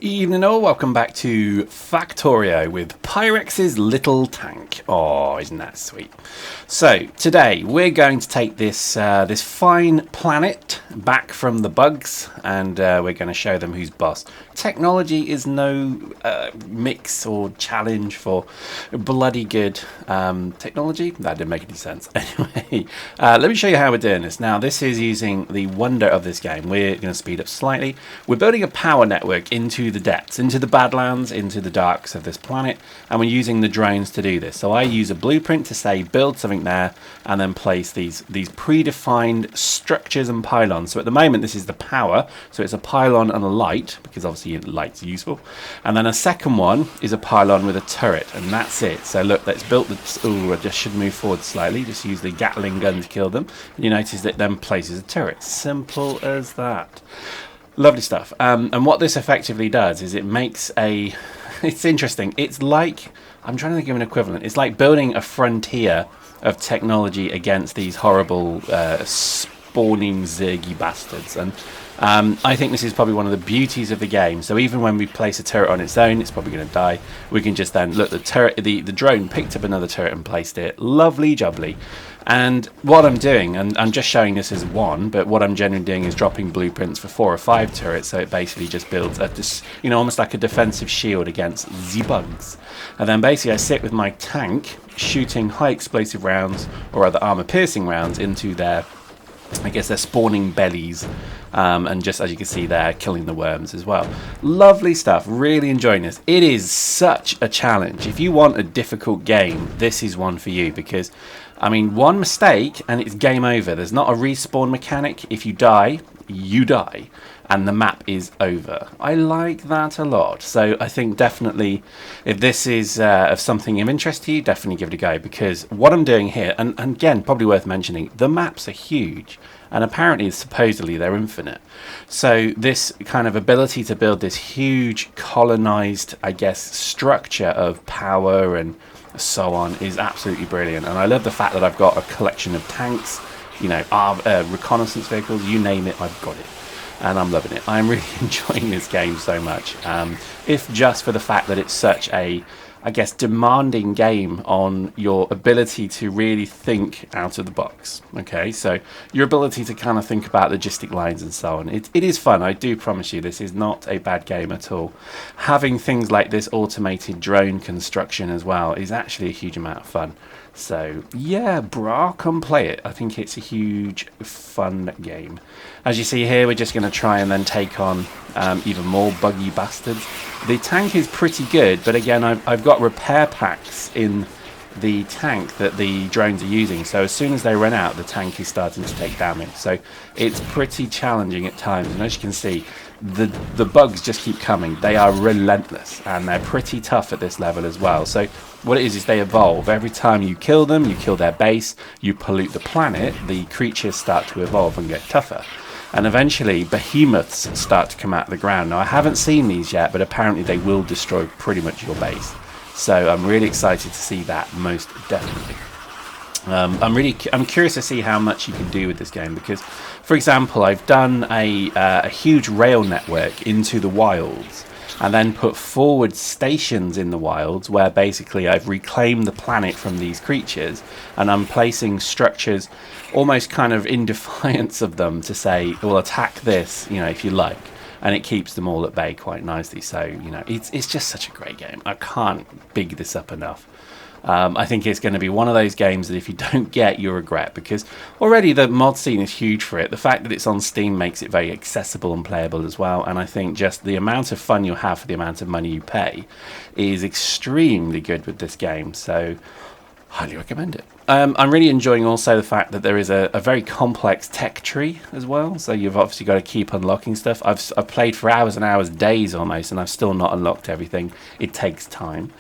Evening all, welcome back to Factorio with Pyrex's little tank. Oh, isn't that sweet? So today we're going to take this this fine planet back from the bugs, and we're going to show them who's boss. Technology is no mix or challenge for bloody good technology. That didn't make any sense. Anyway, let me show you how we're doing this. Now this is using the wonder of this game. We're going to speed up slightly. We're building a power network into the depths, into the badlands, into the darks of this planet, and we're using the drones to do this. So I use a blueprint to say build something there and then place these predefined structures and pylons. So at the moment this is the power, so it's a pylon and a light, because obviously light's useful, and then a second one is a pylon with a turret, and that's it. So look, that's built the... Ooh, I just should move forward slightly, just use the Gatling gun to kill them. You notice that then places a turret. Simple as that. Lovely stuff. And what this effectively does is it makes a... It's interesting. It's like... I'm trying to think of an equivalent. It's like building a frontier of technology against these horrible spawning zergy bastards. And I think this is probably one of the beauties of the game. So even when we place a turret on its own, it's probably going to die. We can just then... Look, the turret, the drone picked up another turret and placed it. Lovely jubbly. And what I'm doing, and I'm just showing this as one, but what I'm generally doing is dropping blueprints for 4 or 5 turrets, so it basically just builds a, you know, almost like a defensive shield against the bugs. And then basically I sit with my tank shooting high explosive rounds, or rather armor piercing rounds, into their, I guess, their spawning bellies, and just as you can see there, killing the worms as well. Lovely stuff, really enjoying this. It is such a challenge. If you want a difficult game, this is one for you, because I mean, one mistake and it's game over. There's not a respawn mechanic. If you die, you die, and the map is over. I like that a lot. So I think definitely, if this is of something of interest to you, definitely give it a go, because what I'm doing here, and again, probably worth mentioning, the maps are huge, and apparently supposedly they're infinite. So this kind of ability to build this huge colonized, I guess, structure of power and so on is absolutely brilliant. And I love the fact that I've got a collection of tanks, you know, reconnaissance vehicles, you name it, I've got it, and I'm loving it. I'm really enjoying this game so much, if just for the fact that it's such a, I guess, demanding game on your ability to really think out of the box. Okay, so your ability to kind of think about logistic lines and so on. It is fun. I do promise you, this is not a bad game at all. Having things like this automated drone construction as well is actually a huge amount of fun. So yeah, brah, come play it. I think it's a huge fun game. As you see here, we're just going to try and then take on even more buggy bastards. The tank is pretty good, but again, I've got repair packs in the tank that the drones are using, so as soon as they run out, the tank is starting to take damage. So it's pretty challenging at times, and as you can see, the bugs just keep coming. They are relentless, and they're pretty tough at this level as well. So what it is they evolve. Every time you kill them, you kill their base, you pollute the planet, the creatures start to evolve and get tougher. And eventually behemoths start to come out of the ground. Now I haven't seen these yet, but apparently they will destroy pretty much your base. So I'm really excited to see that, most definitely. I'm curious to see how much you can do with this game, because, for example, I've done a huge rail network into the wilds, and then put forward stations in the wilds where basically I've reclaimed the planet from these creatures, and I'm placing structures almost kind of in defiance of them to say, well, attack this, you know, if you like. And it keeps them all at bay quite nicely. So, you know, it's just such a great game. I can't big this up enough. I think it's going to be one of those games that if you don't get, you'll regret, because already the mod scene is huge for it. The fact that it's on Steam makes it very accessible and playable as well, and I think just the amount of fun you'll have for the amount of money you pay is extremely good with this game, so highly recommend it. I'm really enjoying also the fact that there is a very complex tech tree as well, so you've obviously got to keep unlocking stuff. I've played for hours and hours, days almost, and I've still not unlocked everything. It takes time.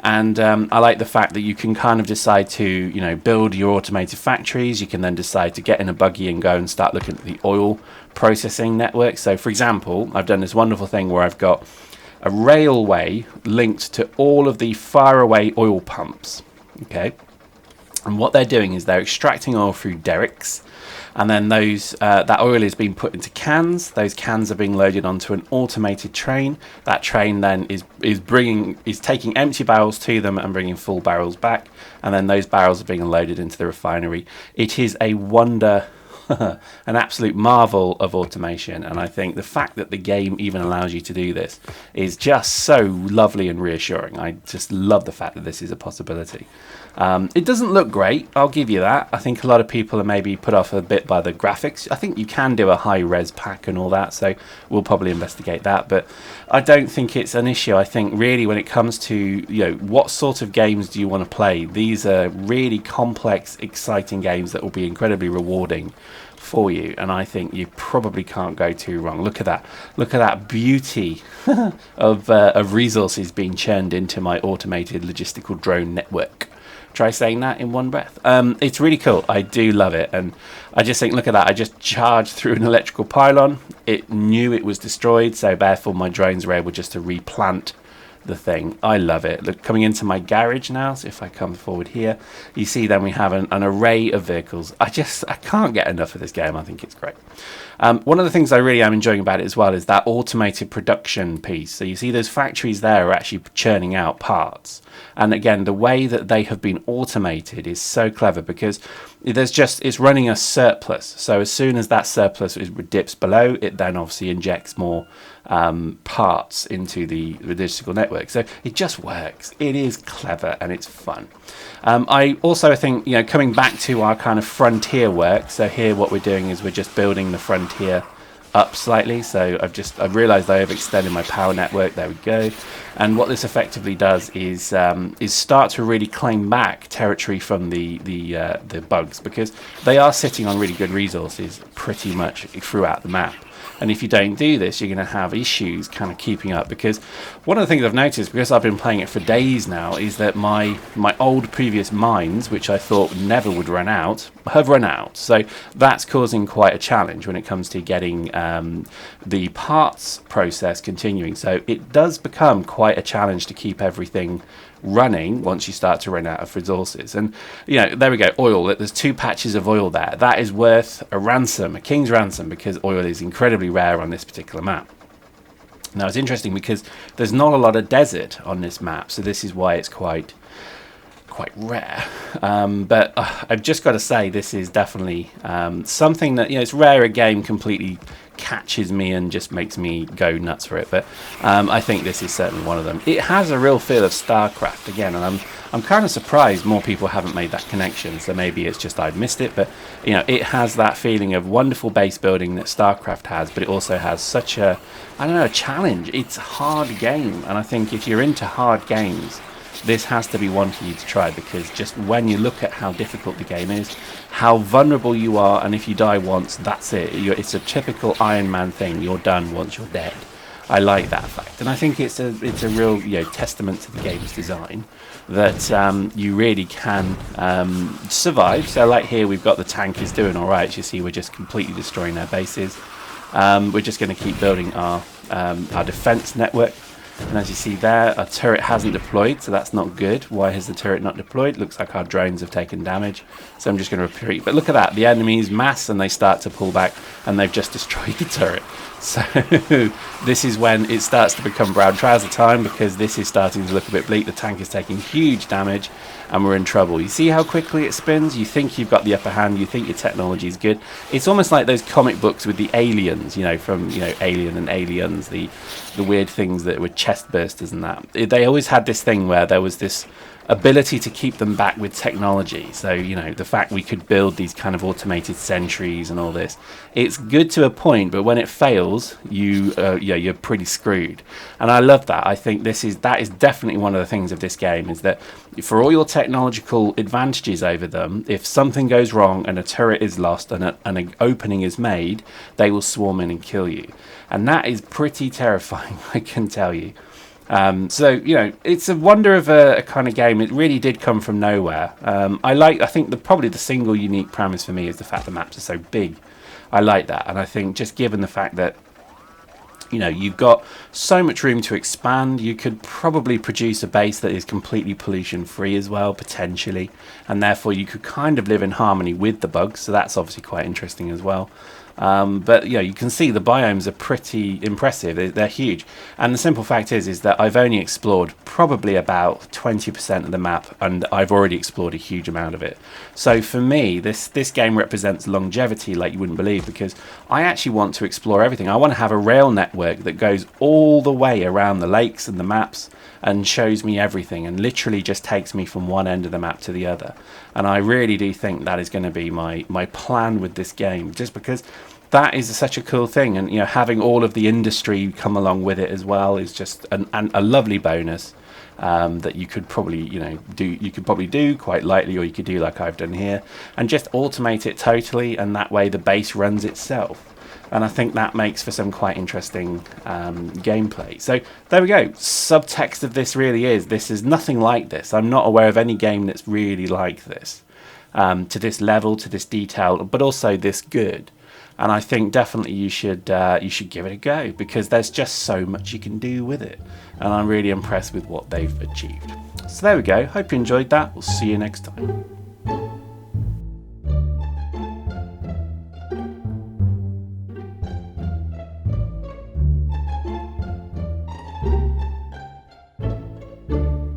And I like the fact that you can kind of decide to, you know, build your automated factories. You can then decide to get in a buggy and go and start looking at the oil processing network. So, for example, I've done this wonderful thing where I've got a railway linked to all of the faraway oil pumps. Okay. And what they're doing is they're extracting oil through derricks, and then those that oil is being put into cans. Those cans are being loaded onto an automated train. That train then is taking empty barrels to them and bringing full barrels back, and then those barrels are being loaded into the refinery. It is a wonder, an absolute marvel of automation, and I think the fact that the game even allows you to do this is just so lovely and reassuring. I just love the fact that this is a possibility. It doesn't look great, I'll give you that. I think a lot of people are maybe put off a bit by the graphics. I think you can do a high res pack and all that, so we'll probably investigate that, but I don't think it's an issue. I think really when it comes to what sort of games do you want to play, these are really complex, exciting games that will be incredibly rewarding for you, and I think you probably can't go too wrong. Look at that beauty of resources being churned into my automated logistical drone network. Try saying that in one breath. It's really cool. I do love it, and I just think, look at that. I just charged through an electrical pylon. It knew it was destroyed, so therefore my drones were able just to replant the thing. I love it. Look, coming into my garage now, so if I come forward here, you see then we have an array of vehicles. I can't get enough of this game. I think it's great. One of the things I really am enjoying about it as well is that automated production piece. So you see those factories there are actually churning out parts, and again the way that they have been automated is so clever, because it's running a surplus. So as soon as that surplus dips below, it then obviously injects more parts into the logistical network. So it just works. It is clever and it's fun. I also think, coming back to our kind of frontier work, so here what we're doing is we're just building the frontier up slightly. So I've realized I have extended my power network. There we go. And what this effectively does is start to really claim back territory from the bugs, because they are sitting on really good resources pretty much throughout the map. And if you don't do this, you're going to have issues kind of keeping up, because one of the things I've noticed, because I've been playing it for days now, is that my old previous mines, which I thought never would run out, have run out. So that's causing quite a challenge when it comes to getting the parts process continuing. So it does become quite a challenge to keep everything running once you start to run out of resources. And there we go, oil. There's 2 patches of oil there. That is worth a ransom, a king's ransom, because oil is incredibly rare on this particular map. Now it's interesting because there's not a lot of desert on this map, so this is why it's quite rare. But I've just got to say, this is definitely something that it's rare a game completely catches me and just makes me go nuts for it, but I think this is certainly one of them. It has a real feel of StarCraft again, and I'm kind of surprised more people haven't made that connection. So maybe it's just I've missed it, but it has that feeling of wonderful base building that StarCraft has, but it also has such a challenge. It's a hard game, and I think if you're into hard games, this has to be one for you to try, because just when you look at how difficult the game is, how vulnerable you are, and if you die once, that's it. It's a typical Iron Man thing. You're done once you're dead. I like that fact, and I think it's a real testament to the game's design that you really can survive. So like here, we've got the tank is doing all right. As you see, we're just completely destroying their bases. We're just going to keep building our defense network. And as you see there, our turret hasn't deployed, so that's not good. Why has the turret not deployed? Looks like our drones have taken damage. So I'm just going to retreat. But look at that. The enemies mass and they start to pull back, and they've just destroyed the turret. So this is when it starts to become brown trouser time, because this is starting to look a bit bleak. The tank is taking huge damage and we're in trouble. You see how quickly it spins? You think you've got the upper hand, you think your technology is good. It's almost like those comic books with the aliens, from Alien and Aliens, the weird things that were chest bursters and that. They always had this thing where there was this ability to keep them back with technology. So the fact we could build these kind of automated sentries and all this, it's good to a point, but when it fails, you're pretty screwed. And I love that. I think that is definitely one of the things of this game, is that for all your technological advantages over them, if something goes wrong and a turret is lost and an opening is made, they will swarm in and kill you, and that is pretty terrifying, I can tell you. So it's a wonder of a kind of game. It really did come from nowhere. I think probably the single unique premise for me is the fact the maps are so big. I like that, and I think just given the fact that You know, you've got so much room to expand. You could probably produce a base that is completely pollution free as well, potentially, and therefore you could kind of live in harmony with the bugs, so that's obviously quite interesting as well. But you can see the biomes are pretty impressive. They're huge, and the simple fact is that I've only explored probably about 20% of the map, and I've already explored a huge amount of it. So for me, this game represents longevity like you wouldn't believe, because I actually want to explore everything. I want to have a rail network that goes all the way around the lakes and the maps and shows me everything, and literally just takes me from one end of the map to the other. And I really do think that is going to be my plan with this game, just because that is such a cool thing. And having all of the industry come along with it as well is just a lovely bonus, that you could probably do quite lightly, or you could do like I've done here and just automate it totally, and that way the base runs itself. And I think that makes for some quite interesting gameplay. So there we go. Subtext of this really is, this is nothing like this. I'm not aware of any game that's really like this, to this level, to this detail, but also this good. And I think definitely you should give it a go, because there's just so much you can do with it. And I'm really impressed with what they've achieved. So there we go. Hope you enjoyed that. We'll see you next time.